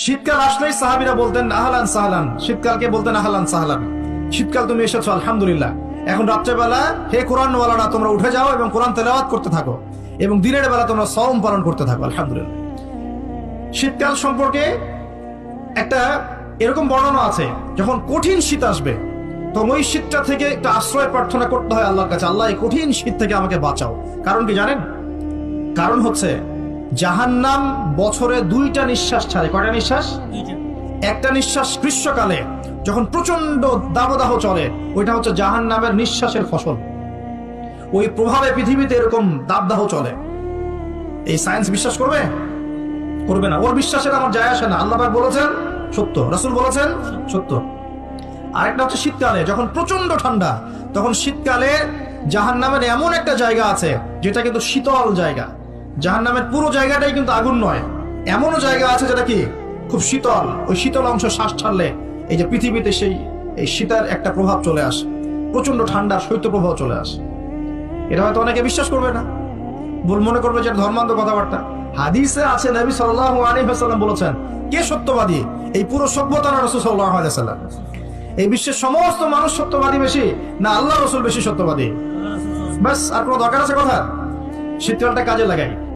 শীতকাল আসলেই সাহাবীরা বলতেন আহলান সাহলান, শীতকালকে বলতেন আহলান সাহলান, শীতকাল তুমি এসেছো আলহামদুলিল্লাহ। এখন রাত্রেবেলা হে কোরআনওয়ালারা তোমরা উঠে যাও এবং কোরআন তেলাওয়াত করতে থাকো, এবং দিনের বেলা তোমরা সওম পালন করতে থাকো আলহামদুলিল্লাহ। শীতকাল সম্পর্কে একটা এরকম বর্ণনা আছে, যখন কঠিন শীত আসবে তখন ওই শীতটা থেকে একটা আশ্রয় প্রার্থনা করতে হয় আল্লাহর কাছে, আল্লাহ এই কঠিন শীত থেকে আমাকে বাঁচাও। কারণ কি জানেন? কারণ হচ্ছে জাহান্নাম বছরে 2টা নিঃশ্বাস ছাড়ে। কয়টা নিঃশ্বাস? একটা নিঃশ্বাস গ্রীষ্মকালে যখন প্রচন্ড দাবদাহ চলে, ওইটা হচ্ছে জাহান্নামের নিঃশ্বাসের ফসল। ওই প্রভাবে পৃথিবীতে এরকম দাবদাহ চলে। এই সায়েন্স বিশ্বাস করবে? করবে না। ওর বিশ্বাসের আমার যায় আসে না। আল্লাহ পাক বলেছেন সত্য, রাসূল বলেছেন সত্য। আরেকটা হচ্ছে শীতকালে যখন প্রচন্ড ঠান্ডা, তখন শীতকালে জাহান্নামের এমন একটা জায়গা আছে যেটা কিন্তু শীতল জায়গা। জাহান্নামের পুরো জায়গাটাই কিন্তু আগুন নয়, এমনও জায়গা আছে যেটা কি খুব শীতল। ওই শীতল অংশ শ্বাস ছাড়লে এই যে পৃথিবীতে এই শীতের একটা প্রভাব চলে আসে, প্রচন্ড ঠান্ডার শৈত্য প্রভাব চলে আসে। এটা হয়তো অনেকে বিশ্বাস করবে না, ভুল মনে করবে যে ধর্মান্ধ কথাবার্তা। হাদিসে আছে নবী সাল্লাল্লাহু আলাইহি ওয়াসাল্লাম বলেছেন, কে সত্যবাদী? এই পুরো সভ্যতা না রাসূল সাল্লাল্লাহু আলাইহি ওয়াসাল্লাম? এই বিশ্বের সমস্ত মানুষ সত্যবাদী বেশি না আল্লাহ রাসূল বেশি সত্যবাদী? বাস, আর কোনো দরকার আছে কথা? শীতকালটা কাজে লাগাই।